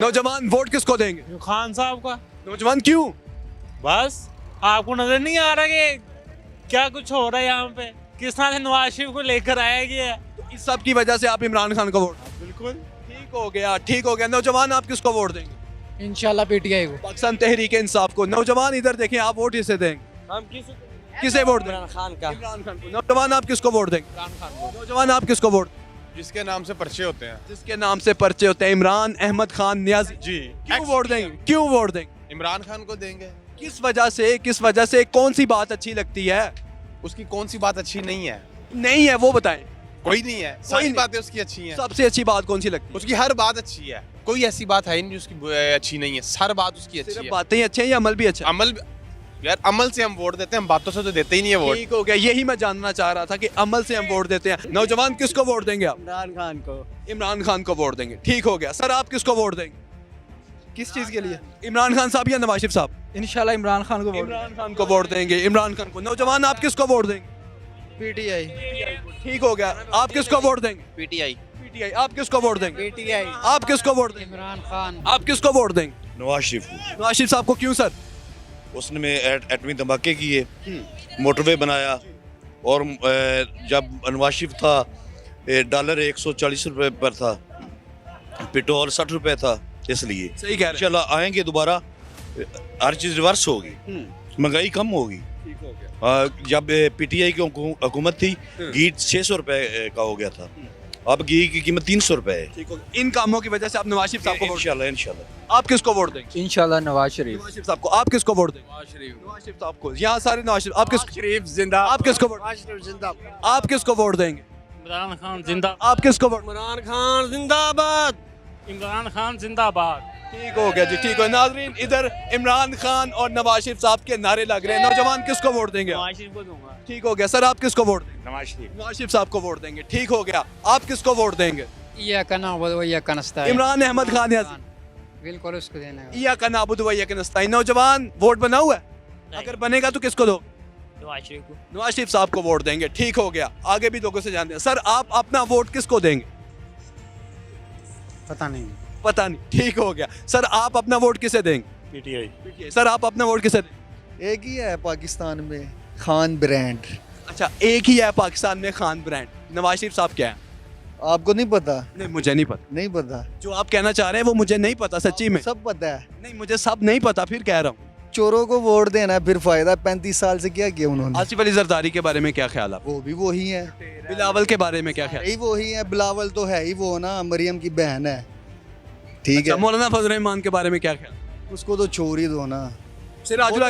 नौजवान वोट किसको देंगे? खान साहब का। नौजवान क्यों? बस आपको नजर नहीं आ रहा कि क्या कुछ हो रहा है यहाँ पे, किस तरह से नवाज शरीफ को लेकर आया गया है। तो इस सब की वजह से आप इमरान खान को वोट? बिल्कुल ठीक हो गया, ठीक हो गया। नौजवान आप किसको वोट देंगे? इंशाल्लाह पीटीआई को। पाकिस्तान तहरीक इंसाफ को। नौजवान इधर देखें, आप वोट किसे देंगे? हम किसे वोट देंगे? इमरान खान का। इमरान खान को। नौजवान आप किसको वोट देंगे? इमरान खान को। नौजवान आप किसको वोट? जिसके नाम से पर्चे होते हैं। जिसके नाम से पर्चे होते हैं, इमरान अहमद खान नियाजी। जी। क्यों वोट देंगे? क्यों वोट देंगे? इमरान खान को देंगे। किस वजह से? किस वजह से? कौन सी बात अच्छी लगती है? उसकी कौन सी बात अच्छी नहीं है? नहीं है वो बताएं। कोई नहीं है, कोई सारी नहीं। बातें उसकी अच्छी हैं। सबसे अच्छी बात कौन सी लगती है? उसकी हर बात अच्छी है, कोई ऐसी बात है ही नहीं जो उसकी अच्छी नहीं है। हर बात उसकी अच्छी सिर्फ है। बातें ही अच्छी हैं या अमल भी अच्छा है? अमल यार, अमल से हम वोट देते हैं, हम बातों से तो देते ही नहीं है वोट। ठीक हो गया, यही मैं जानना चाह रहा था कि अमल से हम वोट देते हैं। नौजवान किसको वोट देंगे आप? इमरान खान को। इमरान खान को वोट देंगे। ठीक हो गया। सर आप किसको वोट देंगे? किस चीज के लिए? इमरान खान साहब या नवाज शरीफ साहब? इंशाल्लाह इमरान खान को वोट। इमरान खान को वोट देंगे। इमरान खान को। नौजवान आप किसको वोट देंगे? पीटीआई। ठीक हो गया। आप किसको वोट देंगे? पीटीआई। पीटीआई। आप किसको वोट देंगे? पीटीआई। आप किसको वोट देंगे? इमरान खान। आप किसको वोट देंगे? नवाज शरीफ को। नवाज शरीफ साहब को। क्यों सर? उसने में एटमी धमाके किए, मोटरवे बनाया, और जब नवाज शरीफ था डॉलर 140 रुपए पर था, पेट्रोल 60 रुपए था, इसलिए सही कह रहे हैं। इंशाल्लाह आएंगे दोबारा, हर चीज़ रिवर्स होगी, महंगाई कम होगी। ठीक हो गया। जब पीटीआई की हुकूमत थी, घी 600 रुपए का हो गया था, अब घी की कीमत 300 रुपए है। ठीक हो गया। इन कामों की वजह से आप नवाज शरीफ साहब को वोट इंशाल्लाह इंशाल्लाह। देंगे। आप किसको वोट देंगे? इंशाल्लाह नवाज शरीफ। नवाज शरीफ साहब को। आप किसको वोट देंगे? नवाज शरीफ साहब को। यहाँ सारे नवाज शरीफ। आप किसको? शरीफ जिंदा। आप किसको वोट? आप किसको वोट देंगे? इमरान खान जिंदा। आप किसको वोट? इमरान खान जिंदाबाद। इमरान खान जिंदाबाद। ठीक हो गया जी, ठीक हो। नाजरीन इधर इमरान खान और नवाज शरीफ साहब के नारे लग रहे हैं। नौजवान किसको वोट देंगे? नवाज शरीफ को दूंगा। ठीक हो गया। सर आप किसको वोट देंगे? नवाज शरीफ। नवाज शरीफ साहब को वोट देंगे। ठीक हो गया। आप किसको वोट देंगे? या कना वो या कनस्ता है। इमरान अहमद खान याजी। बिल्कुल उसको देना है। या का नाबुद व यक नस्ताइन। नौजवान वोट बना हुआ है? अगर बनेगा तो किसको दो? नवाज शरीफ को। नवाज शरीफ साहब को वोट देंगे। ठीक हो गया। आगे भी लोगों से जानते हैं। सर आप अपना वोट किसको देंगे? पता नहीं। पता नहीं। ठीक हो गया। सर आप अपना वोट किसे देंगे? पीटीआई। सर आप अपना वोट किसे देंगे? एक ही है पाकिस्तान में, खान ब्रांड। अच्छा, एक ही है पाकिस्तान में, खान ब्रांड। नवाज शरीफ साहब क्या है? आपको नहीं पता? नहीं मुझे नहीं पता। नहीं पता? जो आप कहना चाह रहे हैं वो मुझे नहीं पता सच्ची में। सब पता है। नहीं मुझे सब नहीं पता, फिर कह रहा हूँ। चोरों को वोट देना है, फिर फायदा। 35 साल से क्या किया उन्होंने? आसिफ अली जरदारी के बारे में क्या ख्याल आप? वो भी वही है। बिलावल के बारे में क्या ख्याल? यही वही है। बिलावल तो है ही वो ना, मरियम की बहन है। ठीक अच्छा, है। मौलाना फजल रहमान के बारे में क्या ख्याल? उसको तो छोड़ ही दो ना। सिराजुल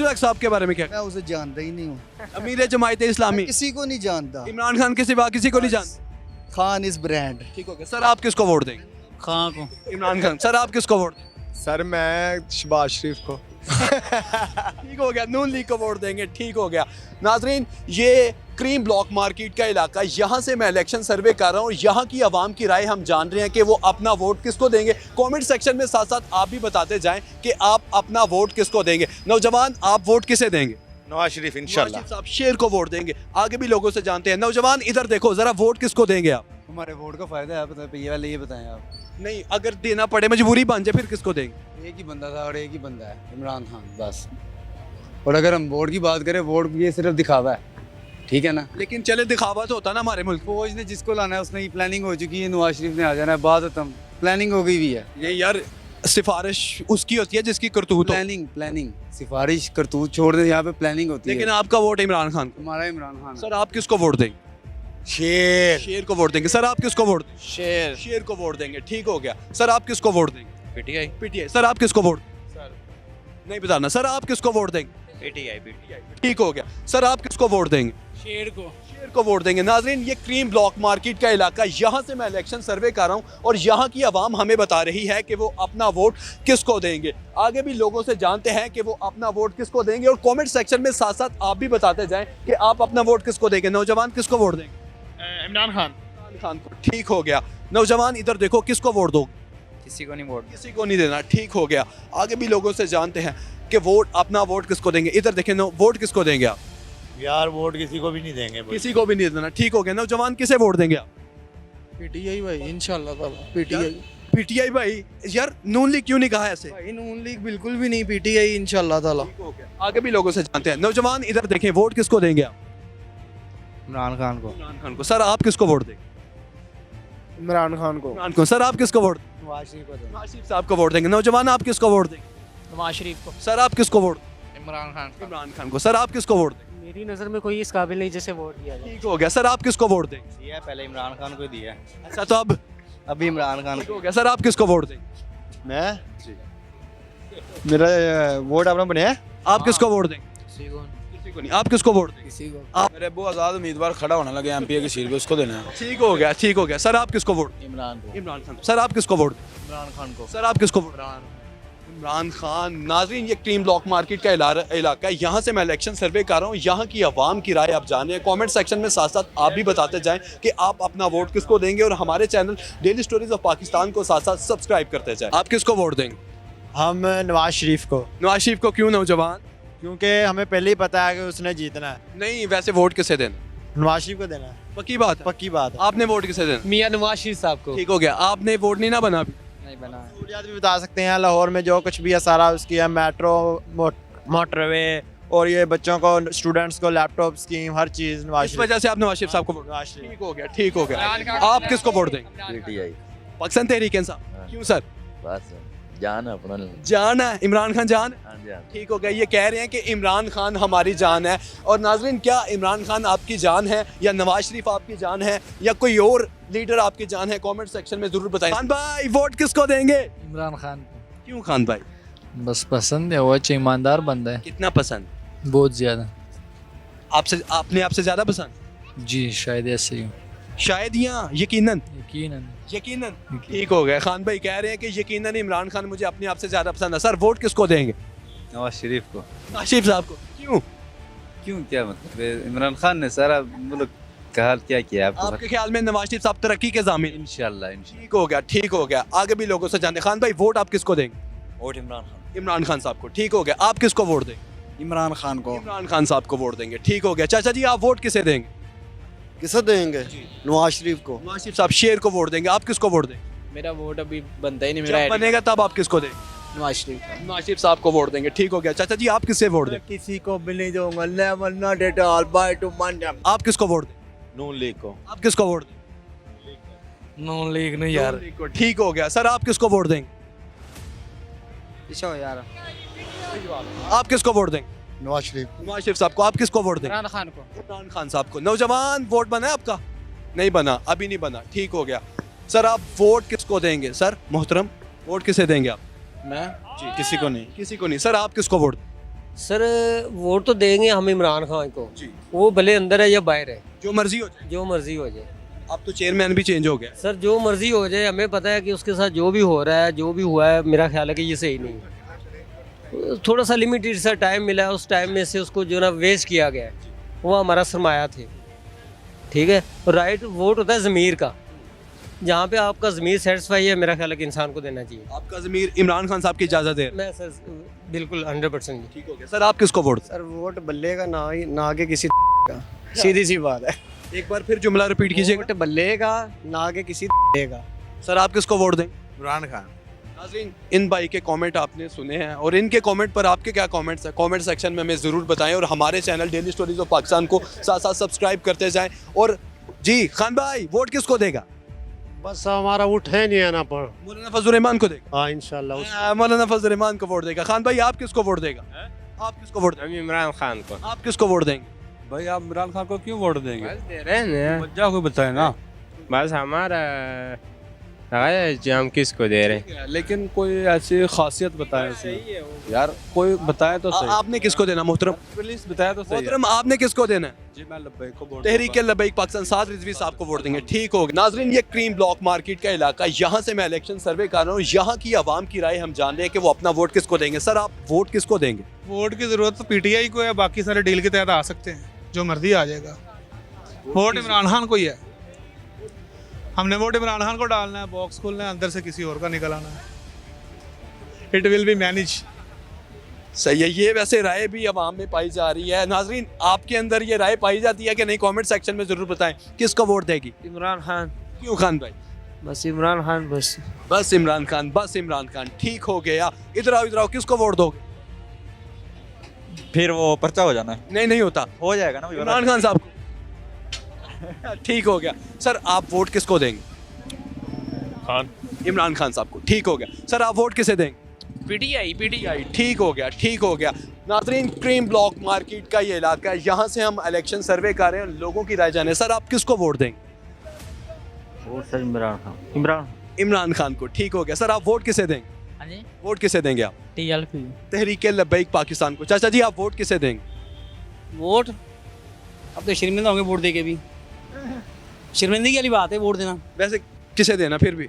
हक साहब के बारे में क्या? मैं उसे जानता ही नहीं हूँ। अमीर जमायत इस्लामी। किसी को नहीं जानता। इमरान खान के सिवा किसी को नहीं जानता। Khan is brand. ठीक हो गया। सर आप किसको वोट देंगे? खान को। इमरान खान। सर आप किसको वोट देंगे? सर मैं शहबाज शरीफ को। ठीक हो गया। नून लीग को वोट देंगे। ठीक हो गया। नाजरीन ये क्रीम ब्लॉक मार्केट का इलाका, यहाँ से मैं इलेक्शन सर्वे कर रहा हूँ। यहाँ की आवाम की राय हम जान रहे हैं कि वो अपना वोट किसको देंगे। कमेंट सेक्शन में साथ साथ आप भी बताते जाएं कि आप अपना वोट किसको देंगे। नौजवान आप वोट किसे देंगे? नवाज शरीफ नवाज इंशाल्लाह। शरीफ साहब शेर को वोट देंगे। आगे भी लोगों से जानते हैं। नौजवान इधर देखो जरा, वोट किसको देंगे आप? हमारे वोट का फायदा है, पता है? ये बताएं आप। नहीं अगर देना पड़े, मजबूरी बन जाए, फिर किसको देंगे? एक ही बंदा था और एक ही बंदा है, इमरान खान, बस। और अगर हम वोट की बात करें, वोट ये सिर्फ दिखावा है, ठीक है ना? लेकिन चले दिखावा तो होता ना हमारे मुल्क। फौज ने जिसको लाना है उसने प्लानिंग हो चुकी है। नवाज शरीफ ने आ जाना है, बात खत्म। प्लानिंग हो गई भी है। ये यार सिफारिश उसकी होती है जिसकी करतूत हो। प्लानिंग सिफारिश करतूत छोड़ दे, यहाँ पे प्लानिंग होती लेकिन है। आपका वोट इमरान खान को। हमारा इमरान खान। सर आप किसको वोट देंगे? शेर। शेर को वोट देंगे। सर आप किसको वोट देंगे? शेर। शेर को वोट देंगे। ठीक हो गया। सर आप किसको वोट देंगे? पीटीआई। पीटीआई। सर आप किसको वोट? सर नहीं बताना। सर आप किसको वोट देंगे? पीटीआई। ठीक हो गया। सर आप किसको वोट देंगे? शेर को। शेर को वोट देंगे। नाजरीन ये क्रीम ब्लॉक मार्केट का इलाका, यहाँ से मैं इलेक्शन सर्वे कर रहा हूँ और यहाँ की आवाम हमें बता रही है कि वो अपना वोट किसको देंगे। आगे भी लोगों से जानते हैं कि वो अपना वोट किसको देंगे और कमेंट सेक्शन में साथ साथ आप भी बताते जाएं कि आप अपना वोट किसको देंगे। नौजवान किसको वोट देंगे? इमरान खान। इमरान खान को। ठीक हो गया। नौजवान इधर देखो, किसको वोट दो? किसी को नहीं वोट। किसी को नहीं देना। ठीक हो गया। आगे भी लोगों से जानते हैं कि वोट अपना वोट किसको देंगे। इधर देखें, वोट किसको देंगे आप? यार वोट किसी को भी नहीं देंगे। किसी को भी नहीं देना। ठीक हो गया। नौजवान किसे वोट देंगे आप? पीटीआई भाई, इंशाल्लाह ताला पीटीआई। पीटीआई भाई यार नून लीग क्यों नहीं कहा ऐसे? भाई नून लीग बिल्कुल भी नहीं, पीटीआई इंशाल्लाह ताला। आगे भी लोगों से जानते हैं। नौजवान इधर देखें, वोट किसको देंगे आप? इमरान खान को। इमरान खान को। सर आप किसको वोट देंगे? इमरान खान को। इमरान को। सर आप किसको वोट? नवाज शरीफ को। नवाज शरीफ साहब को वोट देंगे। नौजवान आप किसको वोट देंगे? नवाज शरीफ को। सर आप किसको वोट? इमरान खान इमरान खान को। सर आप किसको वोट देंगे? मेरी नज़र में कोई इस काबिल नहीं जिसे वोट दिया जाए। ठीक हो गया। सर आप किसको वोट देंगे? दिया पहले इमरान खान को दिया, अच्छा तो अब अभी इमरान खान ठीक हो गया। सर आप किसको वोट देंगे? मैं मेरा वोट अपना बनया। आप किसको वोट देंगे? किसी को नहीं। आप किसको वोट देंगे? किसी को। आप मेरे अबू आज़ाद उम्मीदवार खड़ा होने लगे एमपी की सीट पे, उसको देना है। ठीक हो गया, ठीक हो गया। सर आप किसको वोट? इमरान को। इमरान खान। सर आप किसको वोट? इमरान खान को। सर आप किसको वोट? इमरान खान। नाजरीन ये क्रीम ब्लॉक मार्केट का इलाका है, यहाँ से मैं इलेक्शन सर्वे कर रहा हूँ। यहाँ की आवाम की राय आप जाने हैं। कमेंट सेक्शन में साथ साथ आप भी बताते जाएं कि आप अपना वोट किसको देंगे और हमारे channel daily stories of Pakistan को साथ साथ सब्सक्राइब करते जाएं। आप किसको वोट देंगे? हम नवाज शरीफ को, नवाज शरीफ को। क्यों नौजवान? क्योंकि हमें पहले ही पता है कि उसने जीतना है। नहीं वैसे वोट किसे देना? नवाज शरीफ को देना है, पक्की बात है। पक्की बात है। आपने वोट किसे देना? मियां नवाज शरीफ साहब को। ठीक हो गया। आपने वोट नहीं ना बना अभी? नहीं बना। सहूलियात भी बता सकते हैं, लाहौर में जो कुछ भी है सारा उसकी है, मेट्रो, मोटरवे और ये बच्चों को, स्टूडेंट्स को लैपटॉप स्कीम, हर चीज़ नवाज इस शरीफ। वजह से आप नवाज शरीफ साहब को वोट? नवाज शरीफ। ठीक हो गया, ठीक हो गया। आप किसको वोट देंगे? पीटीआई पाकिस्तान तहरीक इंसाफ। क्यों सर? बस जान है अपना। जान है इमरान खान, जान है। हाँ जी हाँ। ठीक हो गया। ये कह रहे हैं कि इमरान खान हमारी जान है। और नाजरीन क्या इमरान खान आपकी जान है या नवाज शरीफ आपकी जान है या कोई और लीडर आपकी जान है? कमेंट सेक्शन में जरूर बताएं। खान भाई वोट किसको देंगे? इमरान खान को। क्यों खान भाई? बस पसंद है, वो अच्छा ईमानदार बंदा है। कितना पसंद? बहुत ज़्यादा। आपसे आपने आपसे ज्यादा पसंद? जी शायद ऐसे ही हो। शायद या यकीनन? यकीनन। यकीनन। ठीक हो गया। खान भाई कह रहे हैं कि यकीनन इमरान खान मुझे अपने आप से ज्यादा पसंद है। सर वोट किसको देंगे? नवाज शरीफ को। नवाज शरीफ साहब को। क्यों? क्यों क्या मतलब, इमरान खान ने सारा मुल्क का हाल क्या किया आपको? आपके ख्याल में नवाज शरीफ साहब तरक्की के ज़ामिन? इंशाल्लाह। ठीक हो गया, ठीक हो गया। आगे भी लोगों से जानते। खान भाई वोट आप किसको देंगे? वोट इमरान खान। इमरान खान साहब को। ठीक हो गया। आप किसको वोट देंगे? इमरान खान को। इमरान खान साहब को वोट देंगे। ठीक हो गया। चाचा जी आप वोट किसे देंगे? किसे देंगे? नवाज शरीफ को। नवाज शरीफ साहब शेर को वोट देंगे। आप किसको वोट देंगे? मेरा वोट अभी बनता ही नहीं। जब बनेगा तब आप किसको देंगे? नवाज शरीफ। नवाज शरीफ साहब को वोट देंगे। ठीक हो गया। चाचा जी आप किससे वोट देंगे? किसी को भी नहीं दूंगा, never not at all, bye to Mandam। आप किसको वोट देंगे? नून लीग को। आप किसको वोट देंगे? नून लीग नहीं यार। नून लीग को। ठीक हो गया। सर आप किसको वोट देंगे? यार। आप किसको वोट देंगे? नवाज शरीफ। नवाज शरीफ साहब को। आप किसको वोट देंगे? इमरान खान को। इमरान खान साहब को। नौजवान वोट बना है आपका? नहीं बना, अभी नहीं बना। ठीक हो गया। सर आप वोट किसको देंगे? सर मोहतरम वोट किसे देंगे आप? मैं किसी को नहीं। किसी को नहीं। सर आप किसको वोट? सर वोट तो देंगे हम इमरान खान को, जी। वो भले अंदर है या बाहर है, जो मर्जी हो जाए। जो मर्जी हो जाए। अब तो चेयरमैन भी चेंज हो गया। सर जो मर्जी हो जाए, हमें पता है कि उसके साथ जो भी हो रहा है, जो भी हुआ है, मेरा ख्याल है कि ये सही नहीं है। थोड़ा सा लिमिटेड सा टाइम मिला है, उस टाइम में से उसको जो ना वेस्ट किया गया है, वो हमारा सरमाया थे। ठीक है। राइट वोट होता है ज़मीर का। जहाँ पे आपका ज़मीर सेटिस्फाई है, मेरा ख्याल है कि इंसान को देना चाहिए। आपका ज़मीर इमरान खान साहब की इजाज़त है? मैं सर बिल्कुल 100%। ठीक हो गया। सर आप किसको वोट? सर वोट बल्ले का ना के किसी का, सीधी सी बात है। एक बार फिर जुमला रिपीट कीजिएगा। वोट बल्ले का ना के किसी का। सर आप किसको वोट देंगे? इमरान खान। नाज़रीन इन भाई के कमेंट आपने सुने हैं और इनके कमेंट पर आपके क्या कमेंट्स हैं? कमेंट सेक्शन में हमें ज़रूर बताएं और हमारे channel daily stories of Pakistan को साथ साथ सब्सक्राइब करते जाएं। और जी खान भाई वोट किसको देगा? बस हमारा वोट है नहीं आना पर। मौलाना फजल रहमान को देगा। हाँ इंशाल्लाह। मौलाना फजल रहमान को वोट देगा। खान भाई आप किसको वोट देगा? आप किसको वोट देंगे? इमरान खान को। आप किसको वोट देंगे? भाई आप इमरान खान को क्यों वोट देंगे? बस दे रहे हैं। वजह को बताए ना। बस हमारा है जो हम किसको दे रहे हैं। लेकिन कोई ऐसी खासियत बताए यार, कोई बताए तो सही। आपने किसको देना मोहतरम? प्लीज बताए तो सही। मोहतरम आपने किसको देना है? जी मैं लब्बैक को वोट तहरीक लबैक पाकिस्तान साथ रिजवी साहब को वोट देंगे। ठीक हो गया। नाजरीन ये क्रीम ब्लॉक मार्केट का इलाका, यहाँ से मैं इलेक्शन सर्वे कर रहा हूँ। यहाँ की आवाम की राय हम जान रहे हैं कि वो अपना वोट किसको देंगे। सर आप वोट किसको देंगे? वोट की जरूरत तो पीटीआई को है, बाकी सारे डील के तहत आ सकते हैं, जो मर्जी आ जाएगा। वोट इमरान खान को ही है। हमने वोट इमरान खान को डालना है, बॉक्स खोलना है, अंदर से किसी और का निकल आना है। It will be manage. सही है। ये वैसे राय भी आवाम में पाई जा रही है। नाजरीन आपके अंदर ये राय पाई जाती है कि नहीं? कमेंट सेक्शन में जरूर बताएं किसको वोट देगी? इमरान खान। क्यों खान भाई? बस इमरान खान बस बस इमरान खान, बस इमरान खान, ठीक हो गया। इधर आओ, किसको वोट दोगे? फिर वो पर्चा हो जाना है, नहीं, नहीं होता, हो जाएगा ना इमरान खान साहब को। ठीक हो गया। सर आप वोट किसको देंगे? खान। इमरान खान साहब को, ठीक हो गया। सर आप वोट किसे देंगे? पीटीआई। ठीक हो गया, ठीक हो गया। नाज़रीन, क्रीम ब्लॉक मार्केट का ये इलाका है, यहाँ से हम इलेक्शन सर्वे कर रहे हैं, लोगों की राय जाने। सर आप किसको वोट देंगे? वो सर इमरान इमरान खान को, ठीक हो गया। सर आप वोट किसे देंगे? हाँ जी वोट किसे देंगे आप? टीएलपी तहरीक लब्बैक पाकिस्तान को। चाचा जी आप वोट किसे देंगे? वोट अब तो शर्मिंदा होंगे वोट दे के भी, शर्मिंदगी वाली बात है वोट देना। वैसे किसे देना फिर भी?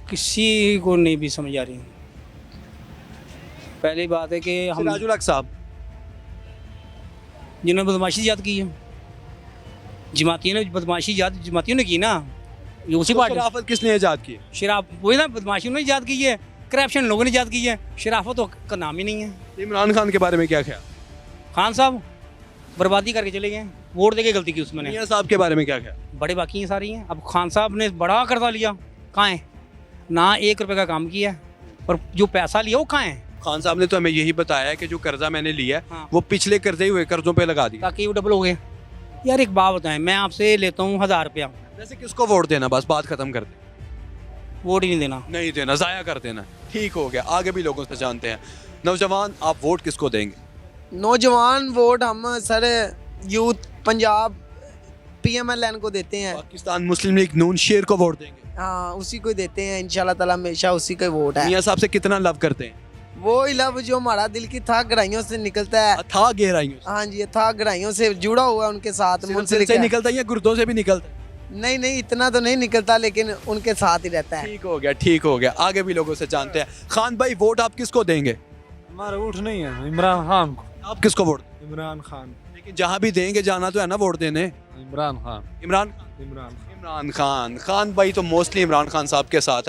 किसी को नहीं भी समझ आ रही। पहली बात है कि हम सिराजुल हक साहब। जिन्होंने बदमाशी ज़्यादा की है, जमातियों ने बदमाशी ज़्यादा जमातियों ने की ना, ये उसी पार्टी। शराफत किसने ईजाद की? शराब वही ना, बदमाशी उन्होंने ईजाद की है, करप्शन लोगों ने ईजाद की है, शराफत तो का नाम ही नहीं है। इमरान खान के बारे में क्या ख्याल? खान साहब बर्बादी करके चले गए, वोट दे के गलती की उसमें। मियां साहब के बारे में क्या ख्याल? बड़े बाकी हैं सारी हैं। अब खान साहब ने बड़ा कर्जा लिया, कहाँ है? ना 1 रुपये का काम किया, और जो पैसा लिया वो कहाँ है? खान साहब ने तो हमें यही बताया है कि जो कर्जा मैंने लिया है हाँ। वो पिछले कर्जे हुए कर्जों पे लगा दिया। ताकि वो डबल हो गए। यार एक बात बताएं, मैं आपसे लेता हूँ 1000 रुपया, वैसे किसको वोट देना? बस बात खत्म कर दे। वोट ही नहीं देना। नहीं देना, जाया कर देना। ठीक हो गया। आगे भी लोगों से जानते हैं। नौजवान आप वोट किसको देंगे? नौजवान वोट हम सर यूथ पंजाब PMLN को देते हैं। पाकिस्तान मुस्लिम लीग नून शेर को वोट देंगे। हाँ उसी को देते हैं इंशाल्लाह ताला, हमेशा उसी का वोट है। मियां साहब से कितना लव करते हैं? वो ही लव जो हमारा दिल की था गहराइयों से निकलता है। था गहराइयों से? हाँ जी, था गहराइयों से जुड़ा हुआ है उनके साथ। सिर्फ दिल से निकलता है या गुर्दों से भी निकलता है? नहीं नहीं, इतना तो नहीं निकलता, लेकिन उनके साथ ही रहता है। ठीक हो गया, ठीक हो गया। आगे भी लोगों से जानते हैं। खान भाई वोट आप किसको देंगे? हमारा वोट नहीं है, इमरान खान को। आप किसको वोट? इमरान खान। लेकिन जहाँ भी देंगे जाना तो है ना वोट देने। इमरान खान। इमरान खान। खान भाई तो मोस्टली इमरान खान साहब के साथ है।